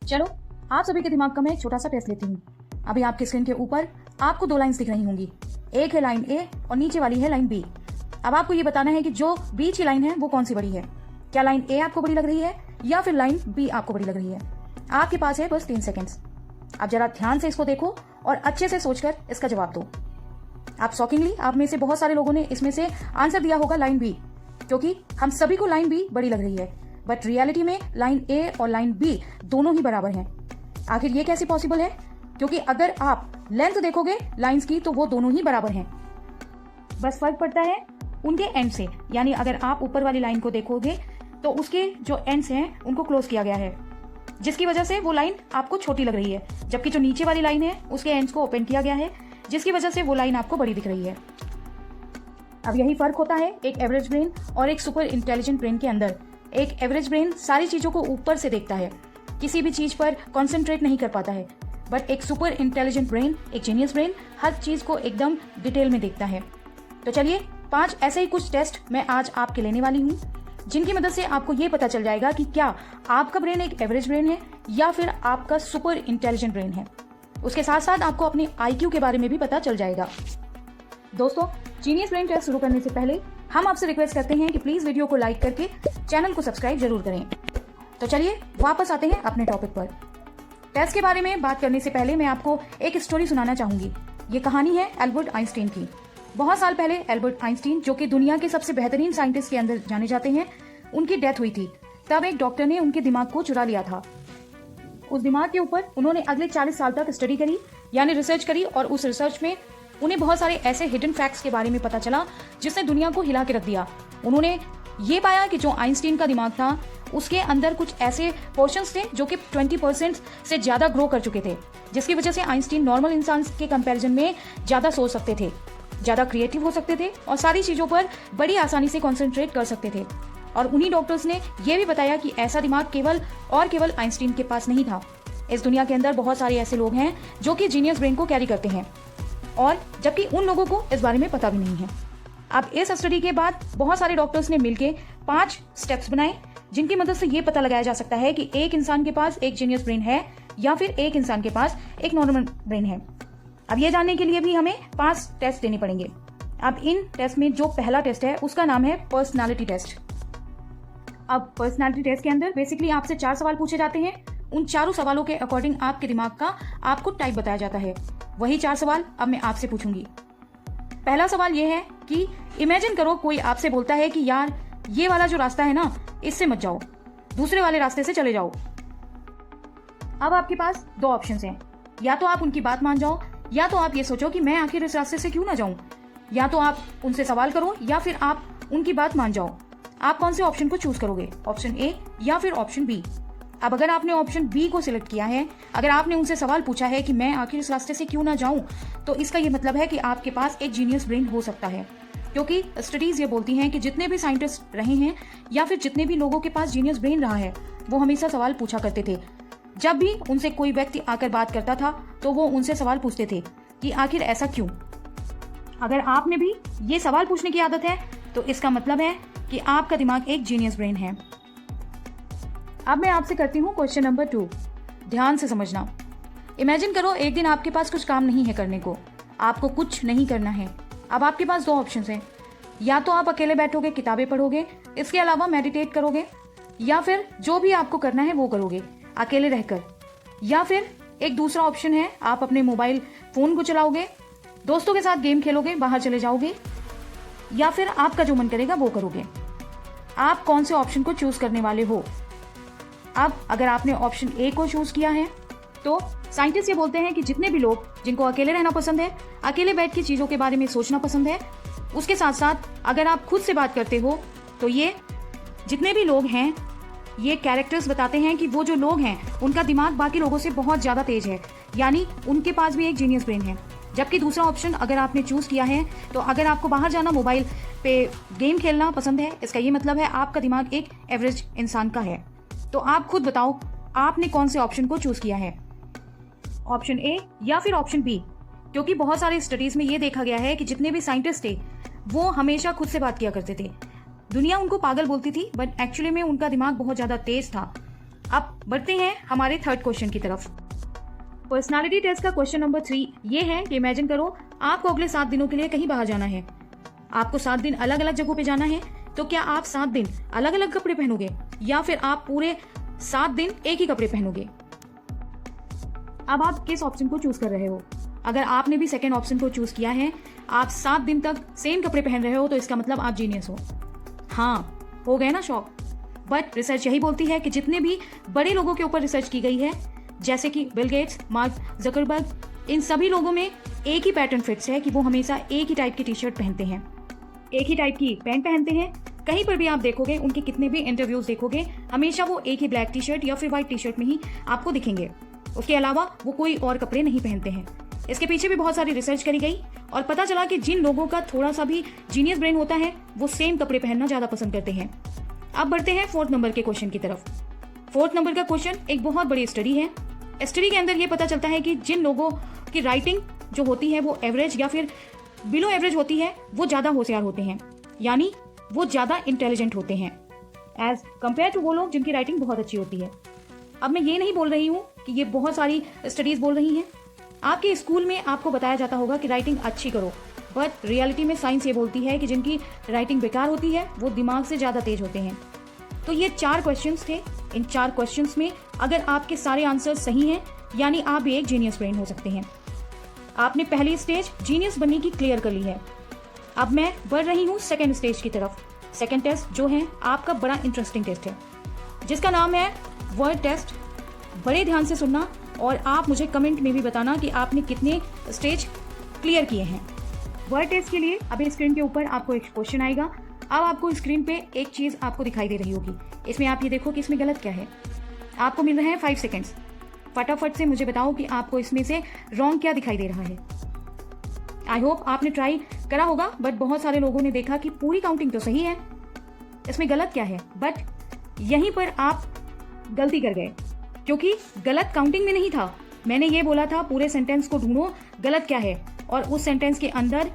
चलो आप सभी के दिमाग का मैं एक छोटा सा टेस्ट लेती हूँ। अभी आपके स्क्रीन के ऊपर आपको दो लाइंस दिख रही होंगी, एक है लाइन ए और नीचे वाली है लाइन बी। अब आपको ये बताना है कि जो बीच की लाइन है वो कौन सी बड़ी है। क्या लाइन ए आपको बड़ी लग रही है या फिर लाइन बी आपको बड़ी लग रही है। आपके पास है बस 3 सेकेंड्स। आप जरा ध्यान से इसको देखो और अच्छे से सोचकर इसका जवाब दो। आप शॉकिंगली आप में से बहुत सारे लोगों ने इसमें से आंसर दिया होगा लाइन बी, क्योंकि हम सभी को लाइन बी बड़ी लग रही है, बट रियलिटी में लाइन ए और लाइन बी दोनों ही बराबर हैं। आखिर ये कैसे पॉसिबल है? क्योंकि अगर आप लेंथ देखोगे लाइंस की तो वो दोनों ही बराबर हैं, बस फर्क पड़ता है उनके एंड से। यानी अगर आप ऊपर वाली लाइन को देखोगे तो उसके जो एंड्स हैं उनको क्लोज किया गया है, जिसकी वजह से वो लाइन आपको छोटी लग रही है, जबकि जो नीचे वाली लाइन है उसके एंड्स को ओपन किया गया है, जिसकी वजह से वो लाइन आपको बड़ी दिख रही है। अब यही फर्क होता है एक एवरेज ब्रेन और एक सुपर इंटेलिजेंट ब्रेन के अंदर। एक एवरेज ब्रेन सारी चीजों को ऊपर से देखता है, किसी भी चीज पर कॉन्सेंट्रेट नहीं कर पाता है, बट एक सुपर इंटेलिजेंट ब्रेन, एक जीनियस ब्रेन हर चीज को एकदम डिटेल में देखता है। तो चलिए 5 ऐसे ही कुछ टेस्ट मैं आज आपके लेने वाली हूँ, जिनकी मदद से आपको ये पता चल जाएगा कि क्या आपका ब्रेन एक एवरेज ब्रेन है या फिर आपका सुपर इंटेलिजेंट ब्रेन है। उसके साथ साथ आपको अपने IQ के बारे में भी पता चल जाएगा। दोस्तों, जीनियस ब्रेन टेस्ट शुरू करने से पहले हम आपसे रिक्वेस्ट करते हैं कि प्लीज वीडियो को लाइक करके चैनल को सब्सक्राइब जरूर करें। तो चलिए वापस आते हैं अपने टॉपिक पर। टेस्ट के बारे में बात करने से पहले मैं आपको एक स्टोरी सुनाना चाहूंगी। ये कहानी है एल्बर्ट आइंस्टीन की। बहुत साल पहले एल्बर्ट आइंस्टीन, जो कि दुनिया के सबसे बेहतरीन साइंटिस्ट के अंदर जाने जाते हैं, उनकी डेथ हुई थी। तब एक डॉक्टर ने उनके दिमाग को चुरा लिया था। उस दिमाग के ऊपर उन्होंने अगले 40 साल तक स्टडी करी, यानी रिसर्च करी, और उस रिसर्च में उन्हें बहुत सारे ऐसे हिडन फैक्ट्स के बारे में पता चला जिसने दुनिया को हिला के रख दिया। उन्होंने ये पाया कि जो आइंस्टीन का दिमाग था उसके अंदर कुछ ऐसे पोर्शंस थे जो कि 20% से ज्यादा ग्रो कर चुके थे, जिसकी वजह से आइंस्टीन नॉर्मल इंसान के कंपैरिजन में ज्यादा सोच सकते थे, ज्यादा क्रिएटिव हो सकते थे और सारी चीजों पर बड़ी आसानी से कॉन्सेंट्रेट कर सकते थे। और उन्हीं डॉक्टर्स ने यह भी बताया कि ऐसा दिमाग केवल आइंस्टीन के पास नहीं था। इस दुनिया के अंदर बहुत सारे ऐसे लोग हैं जो कि जीनियस ब्रेन को कैरी करते हैं, और जबकि उन लोगों को इस बारे में पता भी नहीं है। अब इस स्टडी के बाद बहुत सारे डॉक्टर्स ने मिलकर 5 स्टेप्स बनाए, जिनकी मदद से ये पता लगाया जा सकता है कि एक इंसान के पास एक जीनियस ब्रेन है या फिर एक इंसान के पास एक नॉर्मल ब्रेन है। अब ये जानने के लिए भी हमें 5 टेस्ट देने पड़ेंगे। अब इन टेस्ट में जो पहला टेस्ट है उसका नाम है पर्सनालिटी टेस्ट। अब पर्सनालिटी टेस्ट के अंदर बेसिकली आपसे 4 सवाल पूछे जाते हैं। उन चारों सवालों के अकॉर्डिंग आपके दिमाग का आपको टाइप बताया जाता है। वही 4 सवाल अब मैं आपसे पूछूंगी। पहला सवाल ये है कि इमेजिन करो कोई आपसे बोलता है कि यार ये वाला जो रास्ता है ना, इससे मत जाओ, दूसरे वाले रास्ते से चले जाओ। अब आपके पास 2 ऑप्शंस हैं, या तो आप उनकी बात मान जाओ या तो आप ये सोचो कि मैं आखिर इस रास्ते से क्यों ना जाऊं। या तो आप उनसे सवाल करो या फिर आप उनकी बात मान जाओ। आप कौन से ऑप्शन को चूज करोगे, ऑप्शन ए या फिर ऑप्शन बी? अब अगर आपने ऑप्शन बी को सिलेक्ट किया है, अगर आपने उनसे सवाल पूछा है कि मैं आखिर इस रास्ते से क्यों ना जाऊं, तो इसका ये मतलब है कि आपके पास एक जीनियस ब्रेन हो सकता है। क्योंकि स्टडीज ये बोलती हैं कि जितने भी साइंटिस्ट रहे हैं या फिर जितने भी लोगों के पास जीनियस ब्रेन रहा है, वो हमेशा सवाल पूछा करते थे। जब भी उनसे कोई व्यक्ति आकर बात करता था तो वो उनसे सवाल पूछते थे कि आखिर ऐसा क्यों। अगर आप में भी ये सवाल पूछने की आदत है तो इसका मतलब है कि आपका दिमाग एक जीनियस ब्रेन है। अब मैं आपसे करती हूँ क्वेश्चन नंबर 2। ध्यान से समझना। इमेजिन करो एक दिन आपके पास कुछ काम नहीं है करने को, आपको कुछ नहीं करना है। अब आपके पास 2 ऑप्शन हैं, या तो आप अकेले बैठोगे किताबें पढ़ोगे, इसके अलावा मेडिटेट करोगे, या फिर जो भी आपको करना है वो करोगे अकेले रहकर, या फिर एक दूसरा ऑप्शन है आप अपने मोबाइल फोन को चलाओगे, दोस्तों के साथ गेम खेलोगे, बाहर चले जाओगे, या फिर आपका जो मन करेगा वो करोगे। आप कौन से ऑप्शन को चूज करने वाले हो? अब अगर आपने ऑप्शन ए को चूज किया है तो साइंटिस्ट ये बोलते हैं कि जितने भी लोग जिनको अकेले रहना पसंद है, अकेले बैठ के चीजों के बारे में सोचना पसंद है, उसके साथ साथ अगर आप खुद से बात करते हो, तो ये जितने भी लोग हैं, ये कैरेक्टर्स बताते हैं कि वो जो लोग हैं उनका दिमाग बाकी लोगों से बहुत ज्यादा तेज है, यानी उनके पास भी एक जीनियस ब्रेन है। जबकि दूसरा ऑप्शन अगर आपने चूज किया है, तो अगर आपको बाहर जाना, मोबाइल पे गेम खेलना पसंद है, इसका ये मतलब है आपका दिमाग एक एवरेज इंसान का है। तो आप खुद बताओ आपने कौन से ऑप्शन को चूज किया है, ऑप्शन ए या फिर ऑप्शन बी? क्योंकि बहुत सारे स्टडीज में ये देखा गया है कि जितने भी साइंटिस्ट थे वो हमेशा खुद से बात किया करते थे। दुनिया उनको पागल बोलती थी, बट एक्चुअली में उनका दिमाग बहुत ज्यादा तेज था। अब बढ़ते हैं हमारे थर्ड क्वेश्चन की तरफ। पर्सनालिटी टेस्ट का क्वेश्चन नंबर 3 ये है कि इमेजिन करो आपको अगले 7 दिनों के लिए कहीं बाहर जाना है। आपको 7 दिन अलग अलग जगहों पे जाना है, तो क्या आप 7 दिन अलग अलग कपड़े पहनोगे या फिर आप पूरे 7 दिन एक ही कपड़े पहनोगे? अब आप किस ऑप्शन को चूज कर रहे हो? अगर आपने भी सेकेंड ऑप्शन को चूज किया है, आप 7 दिन तक सेम कपड़े पहन रहे हो, तो इसका मतलब आप जीनियस हो। हाँ, हो गए ना शॉक? बट रिसर्च यही बोलती है कि जितने भी बड़े लोगों के ऊपर रिसर्च की गई है, जैसे कि बिल गेट्स, मार्क जकरबर्ग, इन सभी लोगों में एक ही पैटर्न फिट्स है कि वो हमेशा एक ही टाइप की टी शर्ट पहनते हैं, एक ही टाइप की पैंट पहनते हैं। कहीं पर भी आप देखोगे, उनके कितने भी इंटरव्यूज देखोगे, हमेशा वो एक ही ब्लैक टी शर्ट या फिर व्हाइट टी शर्ट में ही आपको दिखेंगे। उसके अलावा वो कोई और कपड़े नहीं पहनते हैं। इसके पीछे भी बहुत सारी रिसर्च करी गई और पता चला कि जिन लोगों का थोड़ा सा भी जीनियस ब्रेन होता है, वो सेम कपड़े पहनना ज्यादा पसंद करते हैं। अब बढ़ते हैं 4th नंबर के क्वेश्चन की तरफ। 4th नंबर का क्वेश्चन एक बहुत बड़ी स्टडी है। स्टडी के अंदर ये पता चलता है कि जिन लोगों की राइटिंग जो होती है वो एवरेज या फिर बिलो एवरेज होती है, वो ज्यादा होशियार होते हैं, यानी वो ज्यादा इंटेलिजेंट होते हैं एज कंपेयर टू वो लोग जिनकी राइटिंग बहुत अच्छी होती है। अब मैं ये नहीं बोल रही हूँ कि ये बहुत सारी स्टडीज बोल रही हैं। आपके स्कूल में आपको बताया जाता होगा कि राइटिंग अच्छी करो, बट रियलिटी में साइंस ये बोलती है कि जिनकी राइटिंग बेकार होती है, वो दिमाग से ज्यादा तेज होते हैं। तो ये 4 क्वेश्चंस थे। इन 4 क्वेश्चंस में अगर आपके सारे आंसर सही हैं, यानी आप भी एक जीनियस ब्रेन हो सकते हैं। आपने पहली स्टेज जीनियस बनने की क्लियर कर ली है। अब मैं बढ़ रही हूँ सेकेंड स्टेज की तरफ। सेकेंड टेस्ट जो है आपका बड़ा इंटरेस्टिंग टेस्ट है, जिसका नाम है वर्ड टेस्ट। बड़े ध्यान से सुनना और आप मुझे कमेंट में भी बताना कि आपने कितने स्टेज क्लियर किए हैं। वर्ड टेस्ट के लिए अभी स्क्रीन के ऊपर आपको एक क्वेश्चन आएगा। अब आपको स्क्रीन पे एक चीज आपको दिखाई दे रही होगी। इसमें आप ये देखो कि इसमें गलत क्या है। आपको मिल रहे हैं 5 सेकेंड्स। फटाफट से मुझे बताओ कि आपको इसमें से रॉन्ग क्या दिखाई दे रहा है। आई होप आपने ट्राई करा होगा, बट बहुत सारे लोगों ने देखा कि पूरी काउंटिंग तो सही है, इसमें गलत क्या है। बट यहीं पर आप गलती कर गए, क्योंकि गलत काउंटिंग में नहीं था। मैंने ये बोला था पूरे सेंटेंस को ढूंढो गलत क्या है, और उस सेंटेंस के अंदर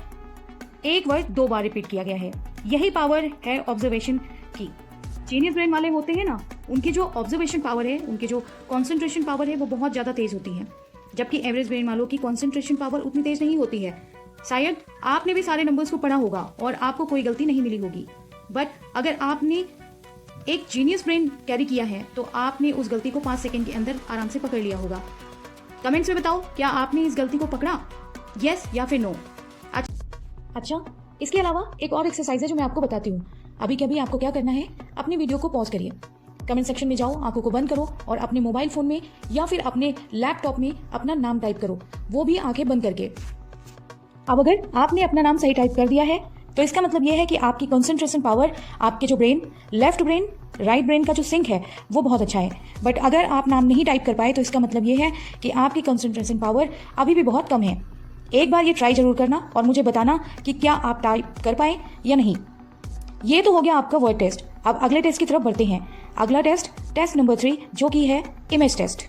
एक वर्ड 2 बार रिपीट किया गया है। यही पावर है ऑब्जर्वेशन की। जीनियस ब्रेन वाले होते हैं ना, उनकी जो ऑब्जर्वेशन पावर है, उनकी जो कॉन्सेंट्रेशन पावर है, वो बहुत ज्यादा तेज होती है, जबकि एवरेज ब्रेन वालों की कॉन्सेंट्रेशन पावर उतनी तेज नहीं होती है। शायद आपने भी सारे नंबर्स को पढ़ा होगा और आपको कोई गलती नहीं मिली होगी, बट अगर आपने एक जीनियस ब्रेन कैरी किया है, तो आपने उस गलती को 5 सेकंड के अंदर आराम से पकड़ लिया होगा। कमेंट्स में बताओ, क्या आपने इस गलती को पकड़ा, यस या फिर नो। अच्छा, इसके अलावा एक और एक्सरसाइज है जो मैं आपको बताती हूँ। अभी कभी आपको क्या करना है, अपनी वीडियो को पॉज करिए, कमेंट सेक्शन में जाओ, आंखों को बंद करो और अपने मोबाइल फोन में या फिर अपने लैपटॉप में अपना नाम टाइप करो, वो भी आंखें बंद करके। अब अगर आपने अपना नाम सही टाइप कर दिया है, तो इसका मतलब यह है कि आपकी कंसंट्रेशन पावर, आपके जो brain, left brain right brain का जो सिंक है, वो बहुत अच्छा है। बट अगर आप नाम नहीं टाइप कर पाए, तो इसका मतलब यह है कि आपकी कंसंट्रेशन पावर अभी भी बहुत कम है। एक बार ये ट्राई जरूर करना और मुझे बताना कि क्या आप टाइप कर पाए या नहीं। ये तो हो गया आपका वर्ड टेस्ट। अब अगले टेस्ट की तरफ बढ़ते हैं। अगला टेस्ट, टेस्ट नंबर 3, जो कि है इमेज टेस्ट।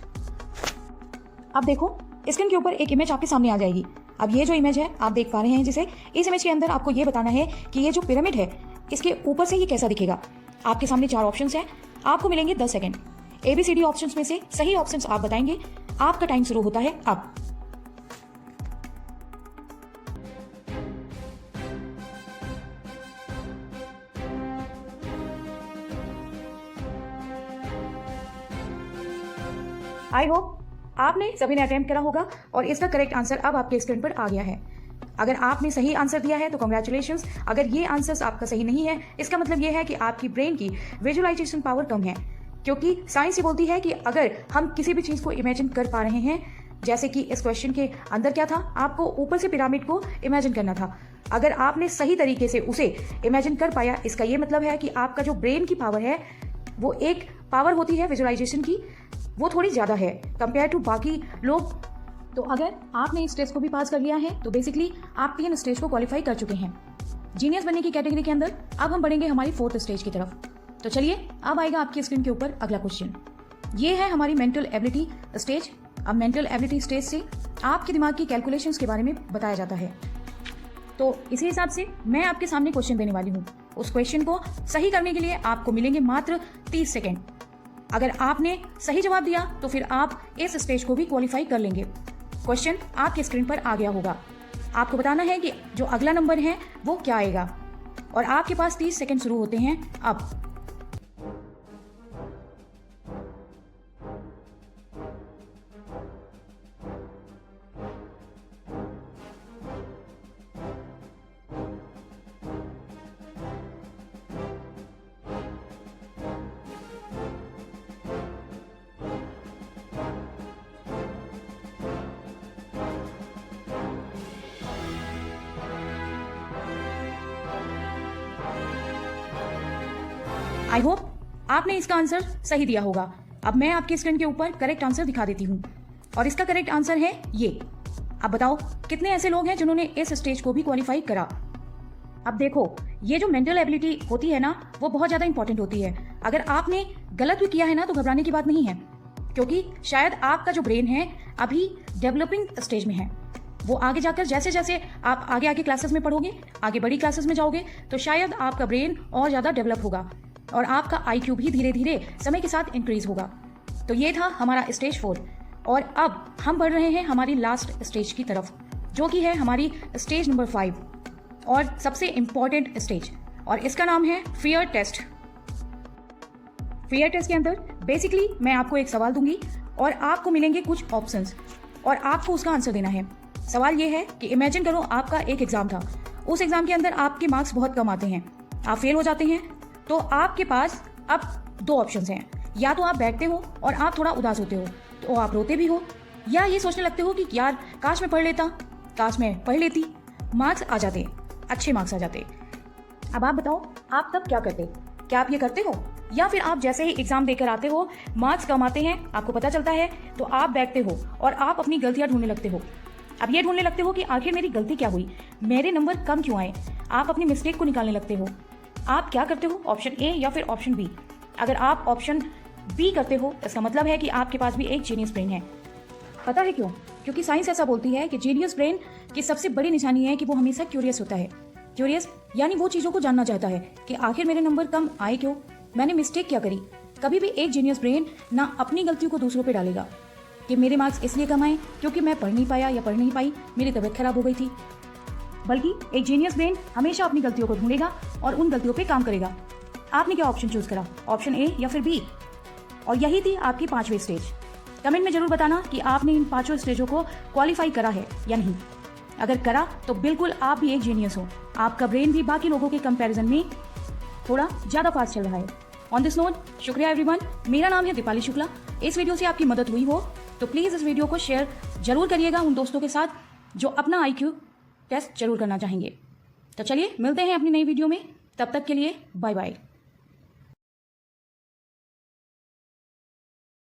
अब देखो, स्क्रीन के ऊपर एक इमेज आपके सामने आ जाएगी। अब ये जो इमेज है आप देख पा रहे हैं, जिसे इस इमेज के अंदर आपको ये बताना है कि ये जो पिरामिड है, इसके ऊपर से ये कैसा दिखेगा। आपके सामने 4 ऑप्शंस हैं, आपको मिलेंगे 10 सेकंड। ABCD ऑप्शंस में से सही ऑप्शंस आप बताएंगे। आपका टाइम शुरू होता है अब। आई होप आपने सभी ने अटेम्प्ट करा होगा और इसका करेक्ट आंसर अब आपके स्क्रीन पर आ गया है। अगर आपने सही आंसर दिया है तो कॉन्ग्रेचुलेशंस। अगर ये आंसर्स आपका सही नहीं है, इसका मतलब ये है कि आपकी ब्रेन की विजुअलाइजेशन पावर कम है, क्योंकि साइंस ये बोलती है कि अगर हम किसी भी चीज को इमेजिन कर पा रहे हैं, जैसे कि इस क्वेश्चन के अंदर क्या था, आपको ऊपर से पिरामिड को इमेजिन करना था। अगर आपने सही तरीके से उसे इमेजिन कर पाया, इसका ये मतलब है कि आपका जो ब्रेन की पावर है, वो एक पावर होती है विजुअलाइजेशन की, वो थोड़ी ज्यादा है कंपेयर टू बाकी लोग। तो अगर आपने इस टेस्ट को भी पास कर लिया है, तो बेसिकली आप 3 स्टेज को क्वालिफाई कर चुके हैं जीनियस बनने की कैटेगरी के अंदर। अब हम बढ़ेंगे हमारी 4th स्टेज की तरफ। तो चलिए, अब आएगा आपकी स्क्रीन के ऊपर अगला क्वेश्चन। ये है हमारी मेंटल एबिलिटी स्टेज। अब मेंटल एबिलिटी स्टेज से आपके दिमाग की कैलकुलेशंस के बारे में बताया जाता है। तो इसी हिसाब से मैं आपके सामने क्वेश्चन देने वाली हूँ। उस क्वेश्चन को सही करने के लिए आपको मिलेंगे मात्र 30 सेकेंड। अगर आपने सही जवाब दिया तो फिर आप इस स्टेज को भी क्वालिफाई कर लेंगे। क्वेश्चन आपके स्क्रीन पर आ गया होगा। आपको बताना है कि जो अगला नंबर है वो क्या आएगा और आपके पास 30 सेकंड शुरू होते हैं अब। आई होप आपने इसका आंसर सही दिया होगा। अब मैं आपके स्क्रीन के ऊपर करेक्ट आंसर दिखा देती हूँ और इसका करेक्ट आंसर है ये। अब बताओ कितने ऐसे लोग हैं जिन्होंने इस स्टेज को भी क्वालिफाई करा। अब देखो, ये जो मेंटल एबिलिटी होती है ना, वो बहुत ज्यादा इंपॉर्टेंट होती है। अगर आपने गलत भी किया है ना तो घबराने की बात नहीं है, क्योंकि शायद आपका जो ब्रेन है अभी डेवलपिंग स्टेज में है। वो आगे जाकर जैसे जैसे आप आगे आगे क्लासेस में पढ़ोगे, आगे बड़ी क्लासेस में जाओगे, तो शायद आपका ब्रेन और ज्यादा डेवलप होगा और आपका IQ भी धीरे धीरे समय के साथ इंक्रीज होगा। तो ये था हमारा स्टेज 4 और अब हम बढ़ रहे हैं हमारी लास्ट स्टेज की तरफ, जो कि है हमारी स्टेज नंबर 5 और सबसे इंपॉर्टेंट स्टेज, और इसका नाम है फियर टेस्ट। फियर टेस्ट के अंदर बेसिकली मैं आपको एक सवाल दूंगी और आपको मिलेंगे कुछ ऑप्शंस और आपको उसका आंसर देना है। सवाल ये है कि इमेजिन करो आपका एक एग्जाम था, उस एग्जाम के अंदर आपके मार्क्स बहुत कम आते हैं, आप फेल हो जाते हैं, तो आपके पास अब 2 ऑप्शंस हैं। या तो आप बैठते हो और आप थोड़ा उदास होते हो, तो आप रोते भी हो, या ये सोचने लगते हो कि यार काश मैं पढ़ लेता, काश मैं पढ़ लेती, मार्क्स आ जाते, अच्छे मार्क्स आ जाते। अब आप बताओ आप तब क्या करते? क्या आप ये करते हो, या फिर आप जैसे ही एग्जाम देकर आते हो, मार्क्स कम आते हैं, आपको पता चलता है, तो आप बैठते हो और आप अपनी गलतियां ढूंढने लगते हो। अब ये ढूंढने लगते हो कि आखिर मेरी गलती क्या हुई, मेरे नंबर कम क्यों आए। आप अपनी मिस्टेक को निकालने लगते हो। आप क्या करते हो, ऑप्शन ए या फिर ऑप्शन बी? अगर आप ऑप्शन बी करते हो, इसका मतलब है कि आपके पास भी एक जीनियस ब्रेन है। पता है क्यों? क्योंकि साइंस ऐसा बोलती है कि जीनियस ब्रेन की सबसे बड़ी निशानी है कि वो हमेशा क्यूरियस होता है। क्यूरियस यानी वो चीज़ों को जानना चाहता है कि आखिर मेरे नंबर कम आए क्यों, मैंने मिस्टेक क्या करी। कभी भी एक जीनियस ब्रेन ना अपनी गलतियों को दूसरों पर डालेगा कि मेरे मार्क्स इसलिए कम आए क्योंकि मैं पढ़ नहीं पाया या पढ़ नहीं पाई, मेरी तबीयत खराब हो गई थी। बल्कि एक जीनियस ब्रेन हमेशा अपनी गलतियों को ढूंढेगा और उन गलतियों पे काम करेगा। आपने क्या ऑप्शन चूज करा, ऑप्शन ए या फिर बी? और यही थी आपकी 5वीं स्टेज। कमेंट में जरूर बताना कि आपने इन 5 स्टेजों को क्वालिफाई करा है या नहीं। अगर करा तो बिल्कुल आप भी एक जीनियस हो, आपका ब्रेन भी बाकी लोगों के कंपैरिजन में थोड़ा ज्यादा फास्ट चल रहा है। ऑन दिस नोट, शुक्रिया एवरीवन। मेरा नाम है दीपाली शुक्ला। इस वीडियो से आपकी मदद हुई हो तो प्लीज़ इस वीडियो को शेयर जरूर करिएगा उन दोस्तों के साथ जो अपना IQ टेस्ट जरूर करना चाहेंगे। तो चलिए मिलते हैं अपनी नई वीडियो में, तब तक के लिए बाय बाय।